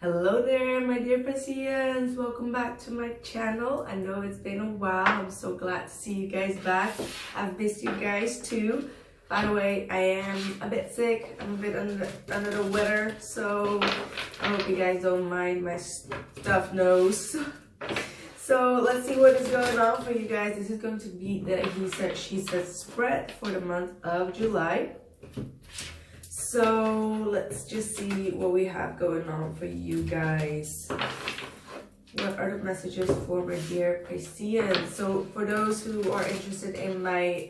Hello there, my dear Pisces. Welcome back to my channel. I know it's been a while. I'm so glad to see you guys back. I've missed you guys too. By the way, I am a bit sick. I'm a bit under the weather, so I hope you guys don't mind my stuffed nose. So let's see what is going on for you guys. This is going to be the he said, she said spread for the month of July. So let's just see what we have going on for you guys. What are the messages for my dear Pisces? So for those who are interested in my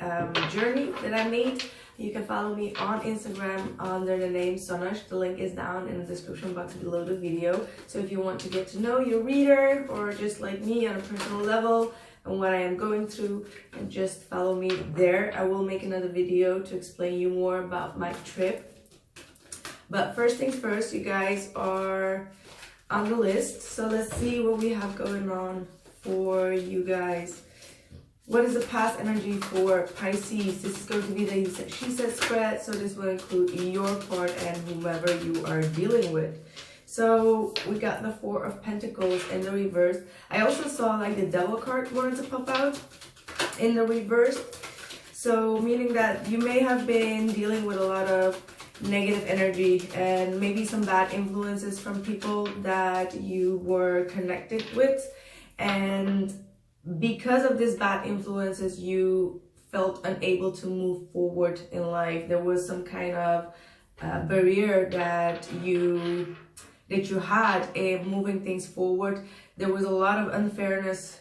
journey that I made, you can follow me on Instagram under the name Sonya. The link is down in the description box below the video. So if you want to get to know your reader, or just like me on a personal level and what I am going through, and just follow me there. I will make another video to explain you more about my trip. But first things first, you guys are on the list. So let's see what we have going on for you guys. What is the past energy for Pisces? This is going to be the he said, she said spread. So this will include your part and whomever you are dealing with. So we got the Four of Pentacles in the reverse. I also saw like the Devil card wanted to pop out in the reverse. So meaning that you may have been dealing with a lot of negative energy and maybe some bad influences from people that you were connected with, and because of these bad influences you felt unable to move forward in life. There was some kind of barrier that you had in moving things forward. There was a lot of unfairness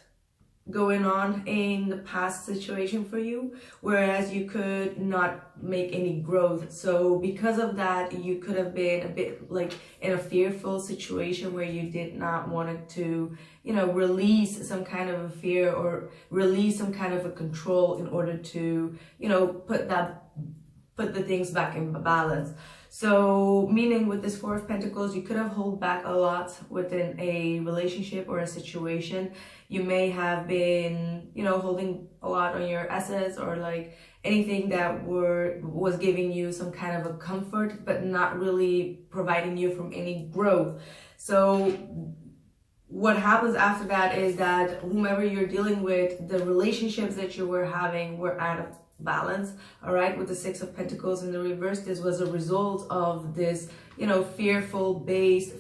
going on in the past situation for you, whereas you could not make any growth. So because of that, you could have been a bit like in a fearful situation where you did not want to, you know, release some kind of a fear or release some kind of a control in order to, you know, put the things back in balance. So meaning with this Four of Pentacles, you could have held back a lot within a relationship or a situation. You may have been, you know, holding a lot on your assets or like anything that was giving you some kind of a comfort, but not really providing you from any growth. So what happens after that is that whomever you're dealing with, the relationships that you were having were out of balance. All right, with the Six of Pentacles in the reverse, this was a result of this, you know, fear-based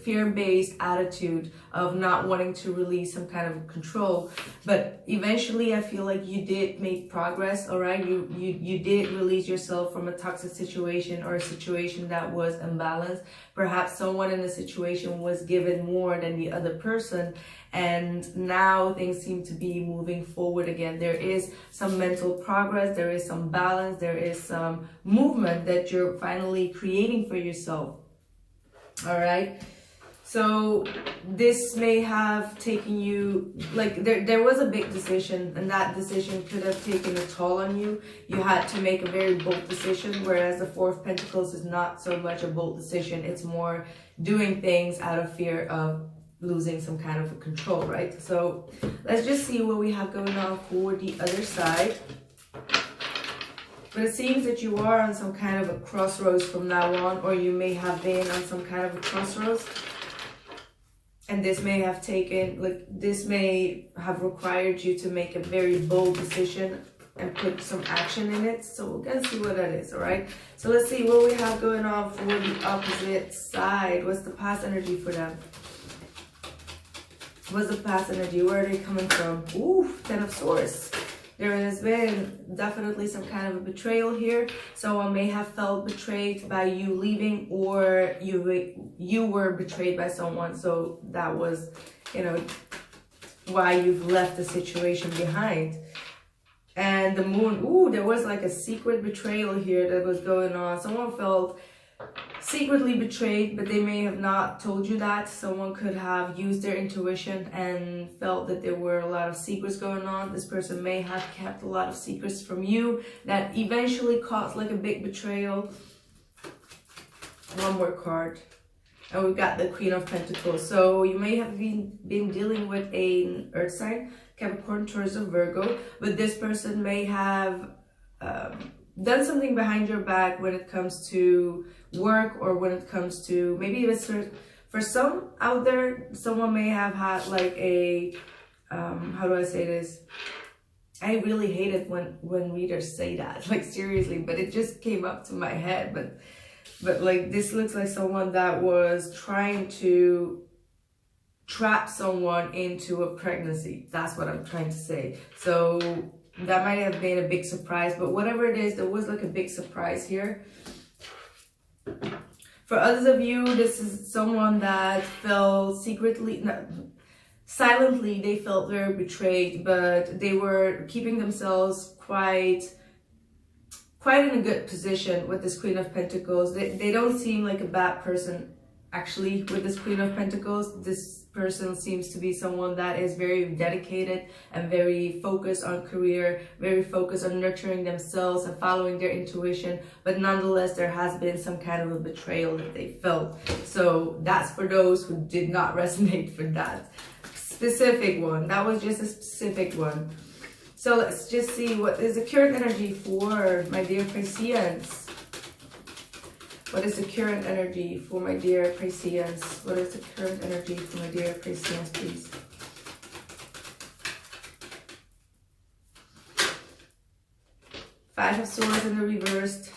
attitude of not wanting to release some kind of control. But eventually I feel like you did make progress. All right, you did release yourself from a toxic situation or a situation that was imbalanced. Perhaps someone in the situation was given more than the other person, and now things seem to be moving forward again. There is some mental progress, there is some balance, there is some movement that you're finally creating for yourself. All right, so this may have taken you, like there was a big decision, and that decision could have taken a toll on you. You had to make a very bold decision, whereas the Four of Pentacles is not so much a bold decision. It's more doing things out of fear of losing some kind of control, right? So let's just see what we have going on for the other side. But it seems that you are on some kind of a crossroads from now on, or you may have been on some kind of a crossroads. And this may have taken, like, this may have required you to make a very bold decision and put some action in it. So we're gonna see what that is, all right? So let's see what we have going on for the opposite side. What's the past energy for them? What's the past energy? Where are they coming from? Ooh, Ten of Swords. There has been definitely some kind of a betrayal here. Someone may have felt betrayed by you leaving, or you were betrayed by someone. So that was, you know, why you've left the situation behind. And the Moon, ooh, there was like a secret betrayal here that was going on. Someone felt secretly betrayed, but they may have not told you that. Someone could have used their intuition and felt that there were a lot of secrets going on. This person may have kept a lot of secrets from you that eventually caused like a big betrayal. One more card, and we've got the Queen of Pentacles. So you may have been dealing with an earth sign, Capricorn, Taurus, or Virgo, but this person may have done something behind your back when it comes to work, or when it comes to, maybe it's For some out there, someone may have had like a, how do I say this? I really hate it when readers say that, like seriously, but it just came up to my head. But like, this looks like someone that was trying to trap someone into a pregnancy. That's what I'm trying to say. So that might have been a big surprise, but whatever it is, there was like a big surprise here. For others of you, this is someone that felt secretly, silently, they felt very betrayed, but they were keeping themselves quite in a good position with this Queen of Pentacles. They don't seem like a bad person, actually, with this Queen of Pentacles. This person seems to be someone that is very dedicated and very focused on career, very focused on nurturing themselves and following their intuition, but nonetheless there has been some kind of a betrayal that they felt. So that's for those who did not resonate for that specific one. That was just a specific one. So let's just see what is the current energy for my dear Pisceans. What is the current energy for my dear Pisceans? What is the current energy for my dear Pisceans, please? Five of Swords in the reversed,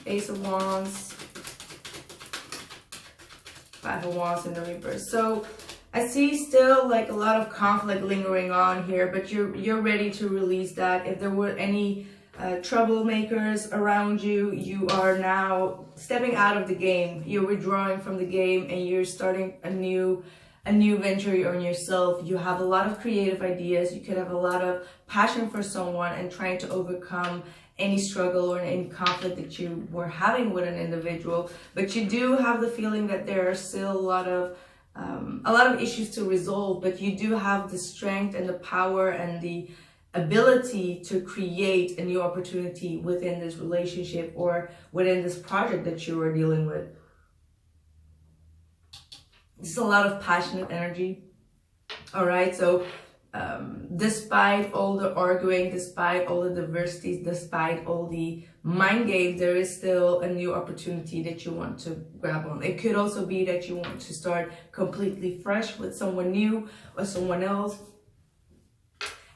Ace of Wands, Five of Wands in the reverse. So I see still like a lot of conflict lingering on here, but you're ready to release that. If there were any troublemakers around you, you are now stepping out of the game. You're withdrawing from the game and you're starting a new venture on yourself. You have a lot of creative ideas. You could have a lot of passion for someone and trying to overcome any struggle or any conflict that you were having with an individual. But you do have the feeling that there are still a lot of issues to resolve, but you do have the strength and the power and the ability to create a new opportunity within this relationship or within this project that you are dealing with. It's a lot of passionate energy. All right, so despite all the arguing, despite all the diversities, despite all the mind games, there is still a new opportunity that you want to grab on. It could also be that you want to start completely fresh with someone new or someone else,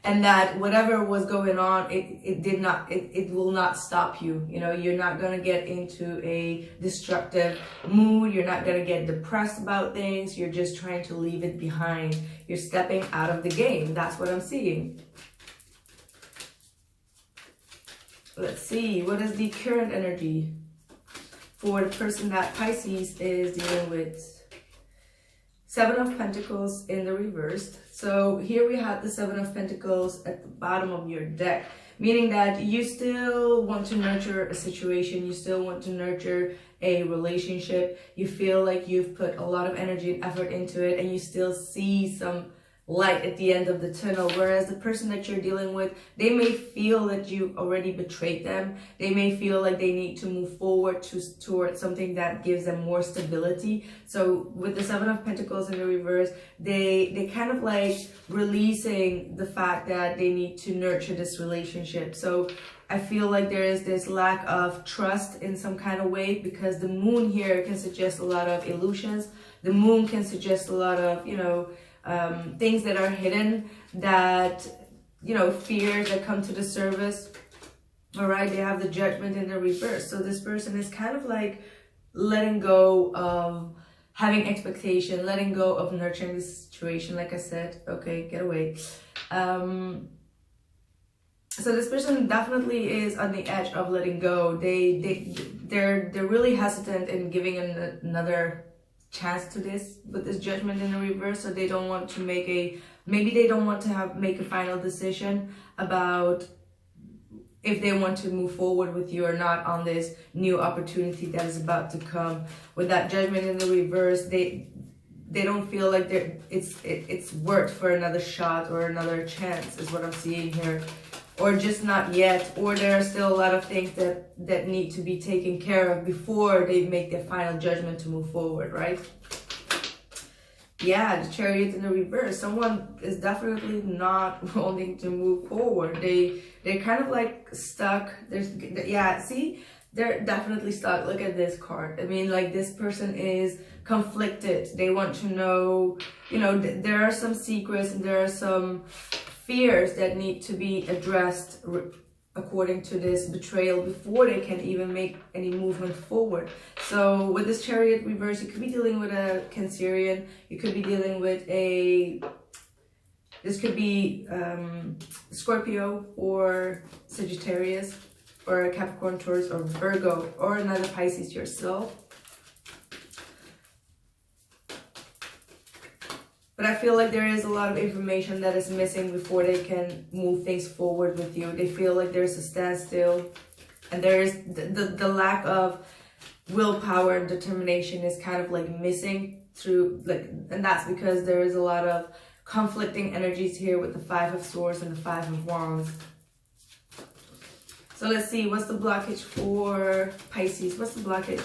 and that whatever was going on, it will not stop you. You know, you're not going to get into a destructive mood. You're not going to get depressed about things. You're just trying to leave it behind. You're stepping out of the game. That's what I'm seeing. Let's see, what is the current energy for the person that Pisces is dealing with? Seven of Pentacles in the reversed. So here we have the Seven of Pentacles at the bottom of your deck, meaning that you still want to nurture a situation. You still want to nurture a relationship. You feel like you've put a lot of energy and effort into it, and you still see some light at the end of the tunnel. Whereas the person that you're dealing with, they may feel that you already betrayed them. They may feel like they need to move forward towards something that gives them more stability. So with the Seven of Pentacles in the reverse, they kind of like releasing the fact that they need to nurture this relationship. So I feel like there is this lack of trust in some kind of way, because the moon here can suggest a lot of illusions. The moon can suggest a lot of, you know, things that are hidden, that, you know, fears that come to the surface. All right, they have the Judgment in the reverse. So this person is kind of like letting go of having expectation, letting go of nurturing the situation. Like I said, okay, get away. So this person definitely is on the edge of letting go. They're really hesitant in giving another chance to this with this Judgment in the reverse. So they don't want to make maybe they don't want to make a final decision about if they want to move forward with you or not on this new opportunity that is about to come. With that Judgment in the reverse, they don't feel like it's worth for another shot or another chance, is what I'm seeing here. Or just not yet, or there are still a lot of things that need to be taken care of before they make their final judgment to move forward, right? Yeah, the Chariot in the reverse. Someone is definitely not wanting to move forward. They're kind of like stuck. Yeah, see, they're definitely stuck. Look at this card. I mean, like, this person is conflicted. They want to know, you know, there are some secrets and there are some fears that need to be addressed according to this betrayal before they can even make any movement forward. So with this Chariot reverse, you could be dealing with a Cancerian. You could be dealing with this could be Scorpio or Sagittarius or Capricorn, Taurus, or Virgo, or another Pisces yourself. But I feel like there is a lot of information that is missing before they can move things forward with you. They feel like there's a standstill, and there is the lack of willpower and determination is kind of like missing through, like, and that's because there is a lot of conflicting energies here with the Five of Swords and the Five of Wands. So let's see, what's the blockage for Pisces? What's the blockage?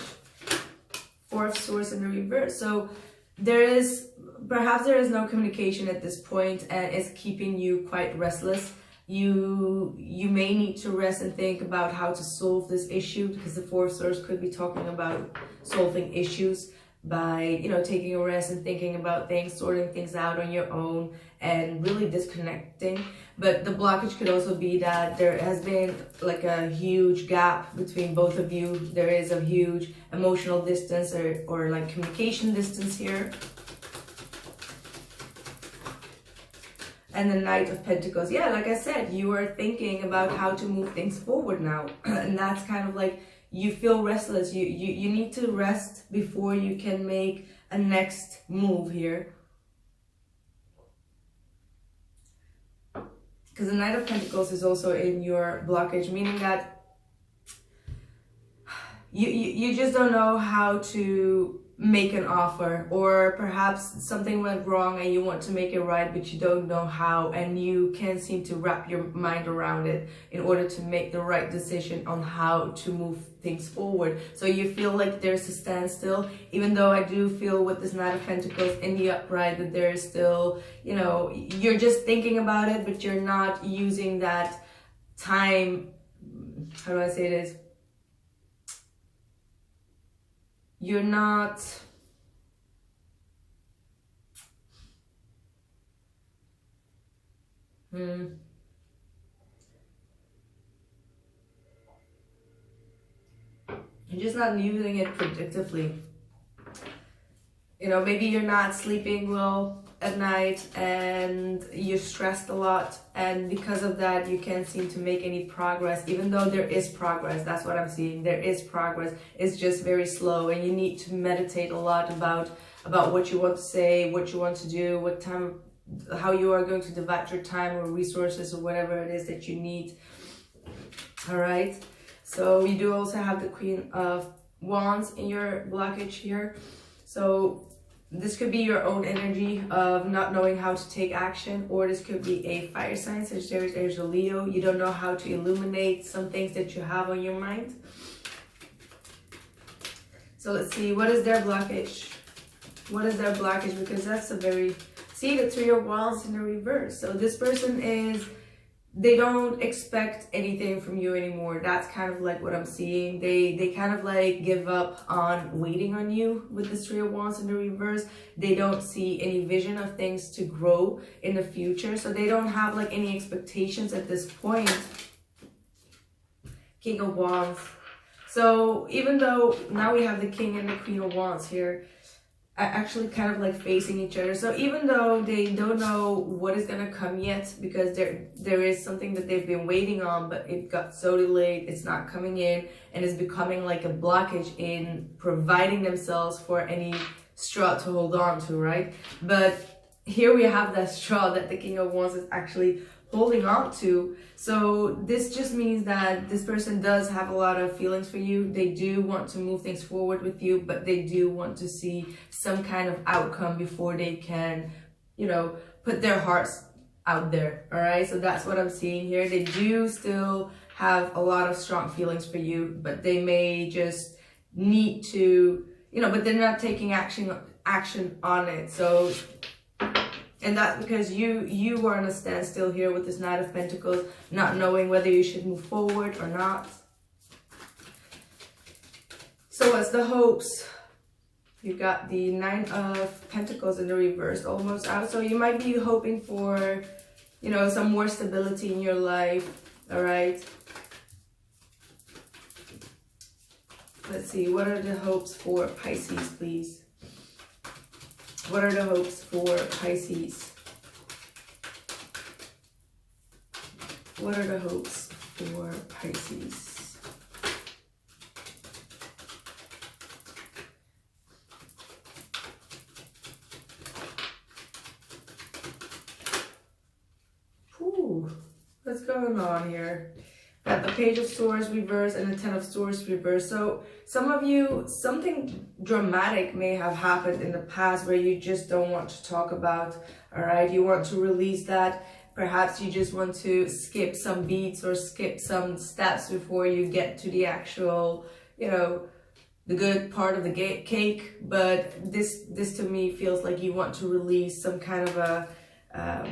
Four of Swords in the reverse. So perhaps there is no communication at this point, and it's keeping you quite restless. You may need to rest and think about how to solve this issue, because the Four of Swords could be talking about solving issues by, you know, taking a rest and thinking about things, sorting things out on your own, and really disconnecting. But the blockage could also be that there has been like a huge gap between both of you. There is a huge emotional distance or like communication distance here. And the Knight of Pentacles. Yeah, like I said, you are thinking about how to move things forward now. And that's kind of like, you feel restless. You need to rest before you can make a next move here. Because the Knight of Pentacles is also in your blockage, meaning that you just don't know how to make an offer, or perhaps something went wrong and you want to make it right, but you don't know how, and you can't seem to wrap your mind around it in order to make the right decision on how to move things forward. So you feel like there's a standstill, even though I do feel with this Knight of Pentacles in the upright that there is still, you know, you're just thinking about it, but you're not using that time. How do I say this? You're not you're just not using it productively. You know, maybe you're not sleeping well at night and you're stressed a lot, and because of that you can't seem to make any progress, even though there is progress. That's what I'm seeing. There is progress. It's just very slow, and you need to meditate a lot about what you want to say, what you want to do, what time, how you are going to divide your time or resources or whatever it is that you need. All right, so you do also have the Queen of Wands in your blockage here. So this could be your own energy of not knowing how to take action, or this could be a fire sign, Sagittarius, Aries, or Leo. You don't know how to illuminate some things that you have on your mind. So let's see, what is their blockage? What is their blockage? Because that's a very, see the Three of Wands in the reverse. So this person is, they don't expect anything from you anymore. That's kind of like what I'm seeing. They kind of like give up on waiting on you with the Three of Wands in the reverse. They don't see any vision of things to grow in the future. So they don't have like any expectations at this point. King of Wands. So even though now we have the King and the Queen of Wands here, actually kind of like facing each other. So even though they don't know what is gonna come yet, because there is something that they've been waiting on, but it got so delayed, it's not coming in, and it's becoming like a blockage in providing themselves for any straw to hold on to, right? But here we have that straw that the King of Wands is actually holding on to. So this just means that this person does have a lot of feelings for you. They do want to move things forward with you, but they do want to see some kind of outcome before they can, you know, put their hearts out there. All right, so that's what I'm seeing here. They do still have a lot of strong feelings for you, but they may just need to, you know, but they're not taking action on it. So, and that's because you are on a standstill here with this Knight of Pentacles, not knowing whether you should move forward or not. So what's the hopes? You got the 9 of Pentacles in the reverse almost out. So you might be hoping for, you know, some more stability in your life. All right. Let's see. What are the hopes for Pisces, please? What are the hopes for Pisces? What are the hopes for Pisces? What's going on here? Got the Page of Swords reverse and the 10 of Swords reverse. So some of you, something dramatic may have happened in the past where you just don't want to talk about. All right, you want to release that. Perhaps you just want to skip some beats or skip some steps before you get to the actual, you know, the good part of the cake. But this to me feels like you want to release some kind of a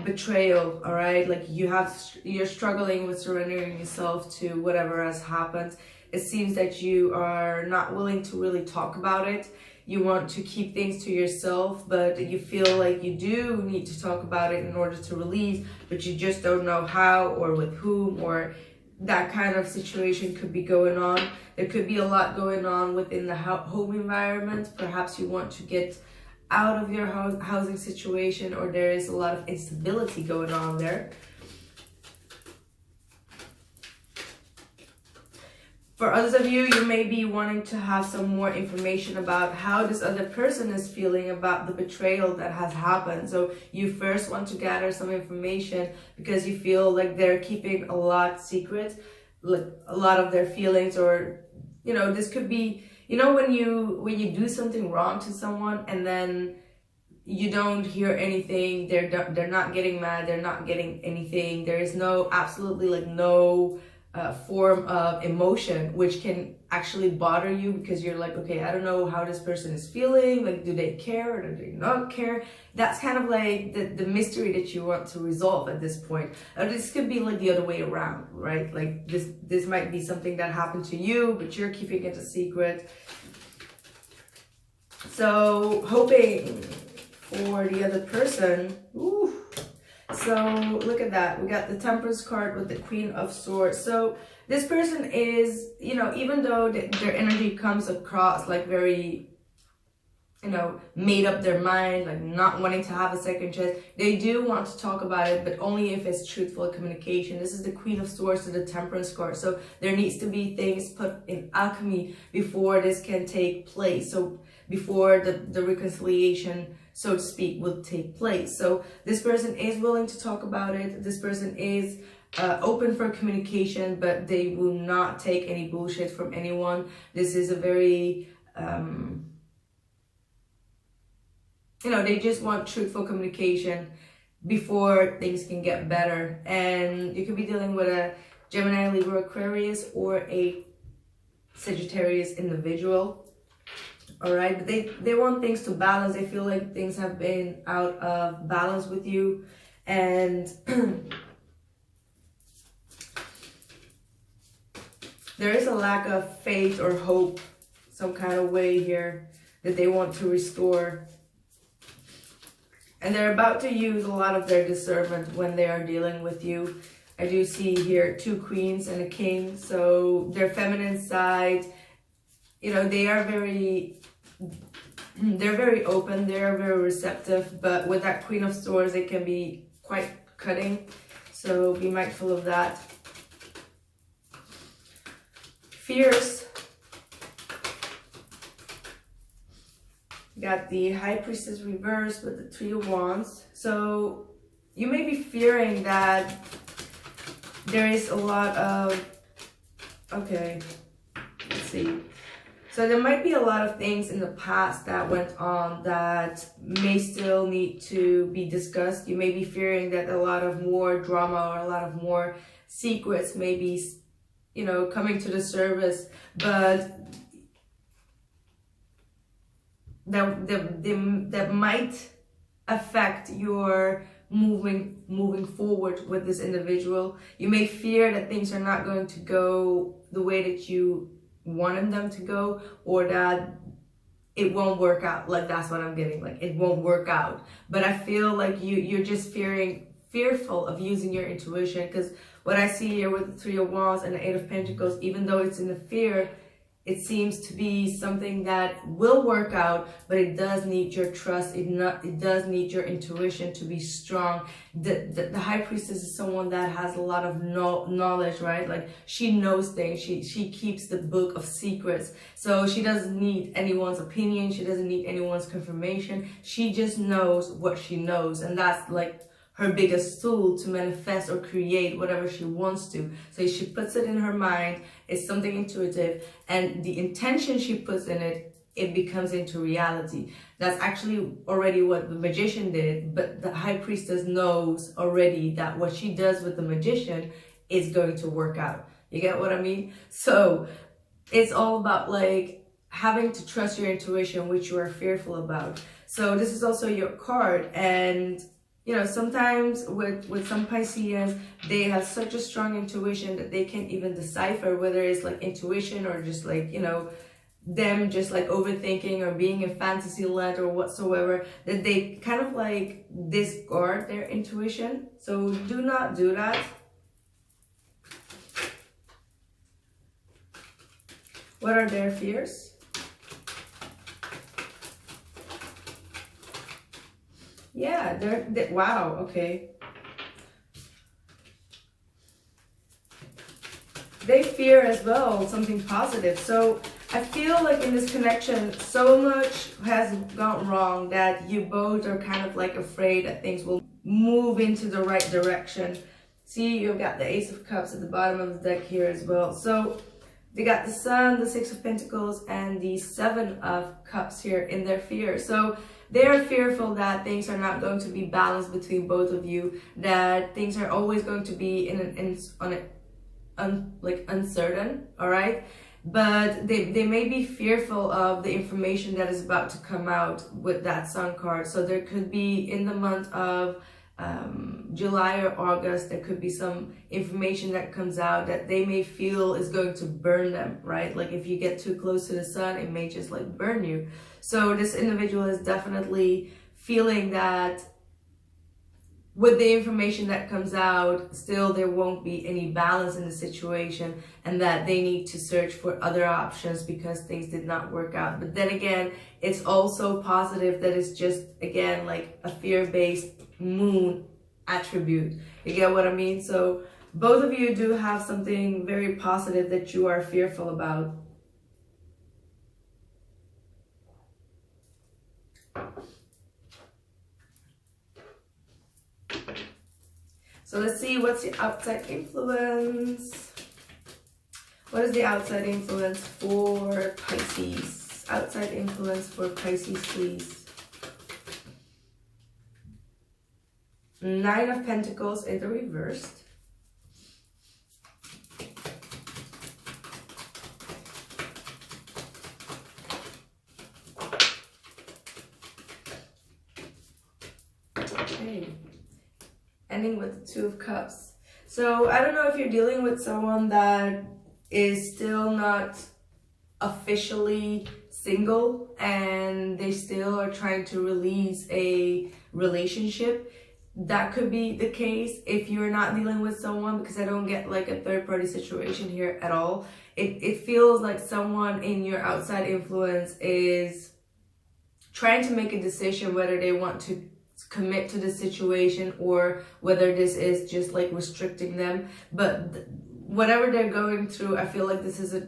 betrayal. All right, like you're struggling with surrendering yourself to whatever has happened. It seems that you are not willing to really talk about it. You want to keep things to yourself, but you feel like you do need to talk about it in order to release, but you just don't know how or with whom, or that kind of situation could be going on. There could be a lot going on within the home environment. Perhaps you want to get out of your housing situation, or there is a lot of instability going on there. For others of you, you may be wanting to have some more information about how this other person is feeling about the betrayal that has happened. So you first want to gather some information because you feel like they're keeping a lot secret, like a lot of their feelings, or, you know, this could be, you know, when you do something wrong to someone and then you don't hear anything, they're not getting mad, they're not getting anything, there is no, absolutely like no form of emotion, which can actually bother you because you're like, okay, I don't know how this person is feeling, like do they care or do they not care? That's kind of like the mystery that you want to resolve at this point. This could be like the other way around, right? Like this might be something that happened to you, but you're keeping it a secret. So hoping for the other person. Ooh. So look at that. We got the Temperance card with the Queen of Swords. So this person is, you know, even though their energy comes across like very, you know, made up their mind, like not wanting to have a second chance, they do want to talk about it, but only if it's truthful communication. This is the Queen of Swords to the Temperance card. So there needs to be things put in alchemy before this can take place. So before the reconciliation, so to speak, will take place. So this person is willing to talk about it. This person is open for communication, but they will not take any bullshit from anyone. This is a very, you know, they just want truthful communication before things can get better. And you could be dealing with a Gemini, Libra, Aquarius, or a Sagittarius individual. All right, but they want things to balance. They feel like things have been out of balance with you, and there is a lack of faith or hope, some kind of way here that they want to restore. And they're about to use a lot of their discernment when they are dealing with you. I do see here 2 queens and a king. So their feminine side, you know, they're very open, they're very receptive, but with that Queen of Swords, they can be quite cutting. So be mindful of that. Fierce. Got the High Priestess reverse with the 3 of Wands. So you may be fearing that there is a lot of, okay, let's see. So there might be a lot of things in the past that went on that may still need to be discussed. You may be fearing that a lot of more drama or a lot of more secrets may be, you know, coming to the surface, but that might affect your moving forward with this individual. You may fear that things are not going to go the way that you wanting them to go, or that it won't work out. Like, that's what I'm getting, like it won't work out. But I feel like you're just fearful of using your intuition, because what I see here with the Three of Wands and the Eight of Pentacles, even though it's in the fear, it seems to be something that will work out, but it does need your trust. It does need your intuition to be strong. The High Priestess is someone that has a lot of knowledge, right? Like, she knows things. She keeps the book of secrets. So she doesn't need anyone's opinion. She doesn't need anyone's confirmation. She just knows what she knows. And that's like her biggest tool to manifest or create whatever she wants to. So she puts it in her mind, it's something intuitive, and the intention she puts in it, it becomes into reality. That's actually already what the Magician did, but the High Priestess knows already that what she does with the Magician is going to work out. You get what I mean? So it's all about like having to trust your intuition, which you are fearful about. So this is also your card, and you know, sometimes with some Pisceans, they have such a strong intuition that they can't even decipher whether it's like intuition or just like, you know, them just like overthinking or being in fantasy land or whatsoever, that they kind of like discard their intuition. So do not do that. What are their fears? Yeah, they're wow, okay. They fear as well something positive. So I feel like in this connection, so much has gone wrong that you both are kind of like afraid that things will move into the right direction. See, you've got the Ace of Cups at the bottom of the deck here as well. So they got the Sun, the Six of Pentacles, and the Seven of Cups here in their fear. So they are fearful that things are not going to be balanced between both of you, that things are always going to be uncertain, all right? But they may be fearful of the information that is about to come out with that Sun card. So there could be, in the month of July or August, there could be some information that comes out that they may feel is going to burn them, right? Like if you get too close to the sun, it may just like burn you. So this individual is definitely feeling that with the information that comes out, still there won't be any balance in the situation, and that they need to search for other options because things did not work out. But then again, it's also positive that it's just, again, like a fear-based moon attribute. You get what I mean? So both of you do have something very positive that you are fearful about. So let's see, what's the outside influence? What is the outside influence for Pisces? Outside influence for Pisces, please. Nine of Pentacles in the reversed. Okay. Ending with the Two of Cups. So I don't know if you're dealing with someone that is still not officially single and they still are trying to release a relationship. That could be the case if you're not dealing with someone, because I don't get like a third-party situation here at all. It feels like someone in your outside influence is trying to make a decision whether they want to commit to the situation or whether this is just like restricting them. But whatever they're going through, I feel like this is a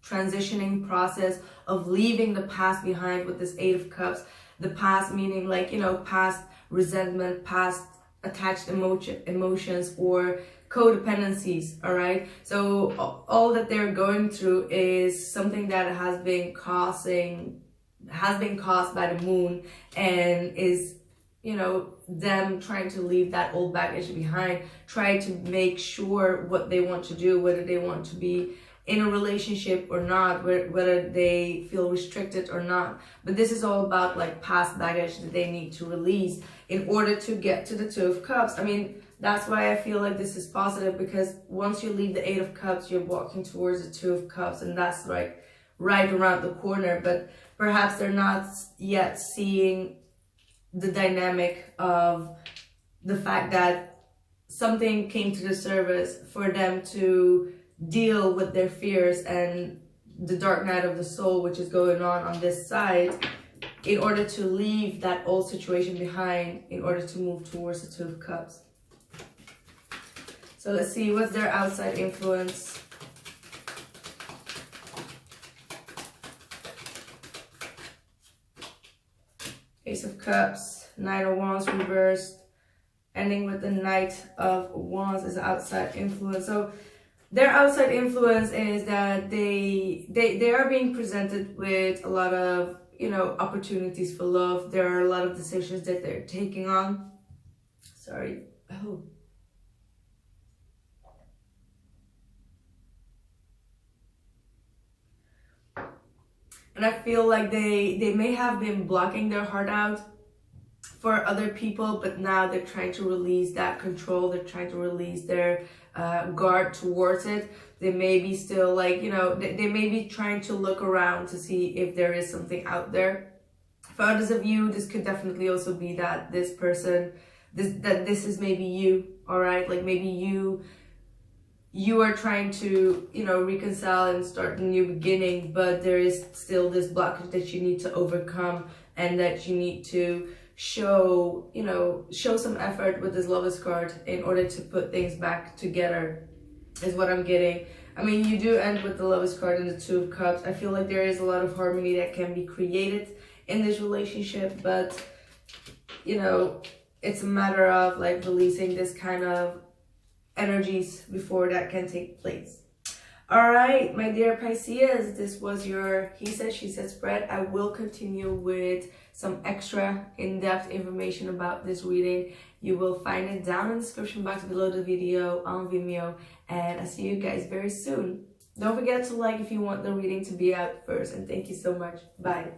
transitioning process of leaving the past behind with this Eight of Cups. The past meaning like, you know, past resentment, past attached emotions or codependencies, all right? So all that they're going through is something that has been caused by the moon, and is, you know, them trying to leave that old baggage behind, try to make sure what they want to do, whether they want to be in a relationship or not, whether they feel restricted or not. But this is all about like past baggage that they need to release in order to get to the Two of Cups. I mean, That's why I feel like this is positive, because once you leave the 8 of Cups, you're walking towards the 2 of Cups, and that's like right around the corner. But perhaps they're not yet seeing the dynamic of the fact that something came to the surface for them to deal with their fears and the dark night of the soul, which is going on this side, in order to leave that old situation behind, in order to move towards the 2 of Cups. So let's see, what's their outside influence? Ace of Cups, Nine of Wands reversed, ending with the Knight of Wands as outside influence. So their outside influence is that they are being presented with a lot of, you know, opportunities for love. There are a lot of decisions that they're taking on. Sorry. Oh. And I feel like they may have been blocking their heart out for other people, but now they're trying to release that control. They're trying to release their guard towards it. They may be still like, you know, they may be trying to look around to see if there is something out there. For others of you, this could definitely also be that this person, this is maybe you, all right? Like maybe you are trying to, you know, reconcile and start a new beginning, but there is still this blockage that you need to overcome, and that you need to show, you know, show some effort with this Lovers card in order to put things back together, is what I'm getting. I mean, you do end with the Lovers card and the 2 of Cups. I feel like there is a lot of harmony that can be created in this relationship, but, you know, it's a matter of like releasing this kind of energies before that can take place. All right, my dear Pisces, this was your he said, she said spread. I will continue with some extra in-depth information about this reading. You will find it down in the description box below the video on Vimeo, and I'll see you guys very soon. Don't forget to like if you want the reading to be out first, and thank you so much. Bye.